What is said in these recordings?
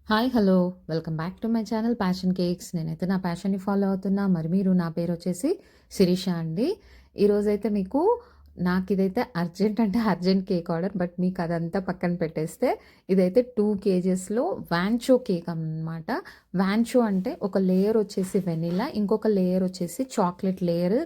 Hi! Hello! Welcome back to my channel passion cakes. నేనైతే నా ప్యాషన్‌ని follow అవుతున్నా. మరి మీరు నా పేరొచ్చేసి శిరీష అండి. ఈరోజైతే మీకు నాకిదైతే అర్జెంట్ అంటే అర్జెంట్ కేక్ ఆర్డర్. బట్ మీకు అదంతా పక్కన పెట్టేస్తే ఇదైతే 2 కేజెస్‌లో వాంచో కేక్ అనమాట. వాంచో అంటే ఒక లేయర్ వచ్చేసి వెనిలా, ఇంకొక లేయర్ వచ్చేసి చాక్లెట్ లేయర్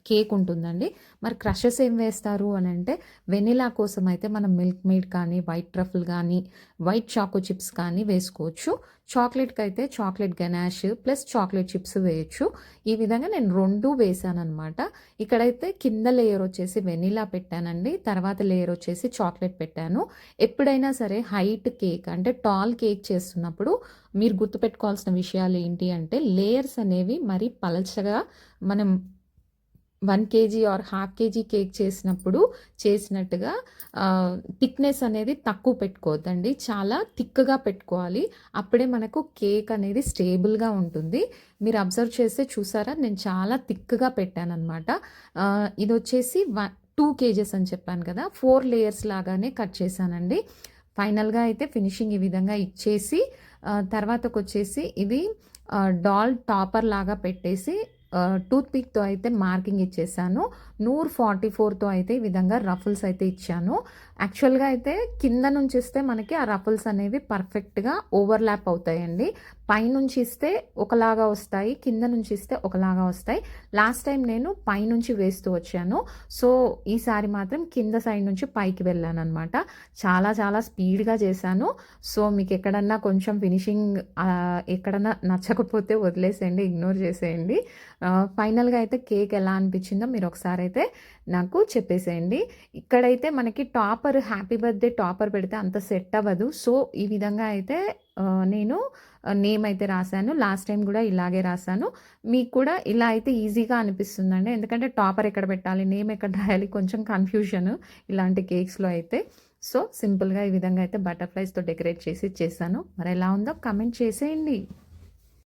కేక్ ఉంటుందండి. మరి క్రషెస్ ఏం వేస్తారు అనంటే వెనిలా కోసం అయితే మనం మిల్క్ మేడ్ కానీ, వైట్ ట్రఫుల్ కానీ, వైట్ చాకో చిప్స్ కానీ వేసుకోవచ్చు. చాక్లెట్‌కి అయితే chocolate ganache plus chocolate chips వేయొచ్చు. ఈ విధంగా నేను 2 వేశాననమాట. ఇక్కడైతే కింద లేయర్ వచ్చేసి వెనిలా పెట్టానండి. తర్వాత లేయర్ వచ్చేసి చాక్లెట్ పెట్టాను. ఎప్పుడైనా సరే హైట్ కేక్ అంటే టాల్ కేక్ చేస్తున్నప్పుడు మీరు గుర్తుపెట్టుకోవాల్సిన విషయాలు ఏంటి అంటే లేయర్స్ అనేవి మరి పలచగా మనం 1 KG or half KG cake చేసినట్టుగా థిక్నెస్ అనేది తక్కువ పెట్టుకోవద్దండి. చాలా థిక్‌గా పెట్టుకోవాలి. అప్పుడే మనకు కేక్ అనేది స్టేబుల్‌గా ఉంటుంది. మీరు అబ్జర్వ్ చేస్తే చూసారా, నేను చాలా థిక్‌గా పెట్టాననమాట. ఇదొచ్చేసి 2 కేజెస్ అని చెప్పాను కదా! 4 లేయర్స్ లాగానే కట్ చేశానండి. ఫైనల్‌గా అయితే ఫినిషింగ్ ఈ విధంగా ఇచ్చేసి తర్వాతకొచ్చేసి ఇది డాల్ టాపర్ లాగా పెట్టేసి టూత్ పిక్‌తో అయితే మార్కింగ్ ఇచ్చేసాను. 144తో అయితే ఈ విధంగా రఫుల్స్ అయితే ఇచ్చాను. యాక్చువల్‌గా అయితే కింద నుంచి ఇస్తే మనకి ఆ రఫుల్స్ అనేవి పర్ఫెక్ట్‌గా ఓవర్‌లాప్ అవుతాయండి. పైనుంచి ఇస్తే ఒకలాగా వస్తాయి, కింద నుంచి ఇస్తే ఒకలాగా వస్తాయి. లాస్ట్ టైం నేను పైనుంచి వేస్తూ వచ్చాను. సో, ఈసారి మాత్రం కింద సైడ్ నుంచి పైకి వెళ్ళాననమాట. చాలా చాలా స్పీడ్‌గా చేశాను. సో, మీకు ఎక్కడన్నా కొంచెం ఫినిషింగ్ ఎక్కడన్నా నచ్చకపోతే వదిలేసేయండి, ఇగ్నోర్ చేసేయండి. ఫైనల్‌గా అయితే కేక్ ఎలా అనిపించిందో మీరు ఒకసారి అయితే నాకు చెప్పేసేయండి. ఇక్కడైతే మనకి టాపర్ హ్యాపీ బర్త్‌డే టాపర్ పెడితే అంత సెట్ అవ్వదు. సో, ఈ విధంగా అయితే నేను నేమ్ అయితే రాశాను. లాస్ట్ టైం కూడా ఇలాగే రాశాను. మీకు కూడా ఇలా అయితే ఈజీగా అనిపిస్తుందండి. ఎందుకంటే టాపర్ ఎక్కడ పెట్టాలి, నేమ్ ఎక్కడ రాయాలి, కొంచెం కన్‌ఫ్యూజన్ ఇలాంటి కేక్స్‌లో అయితే. సో, సింపుల్‌గా ఈ విధంగా అయితే బటర్‌ఫ్లైస్‌తో డెకరేట్ చేసి ఇచ్చేసాను. మరి ఎలా ఉందో కామెంట్ చేసేయండి.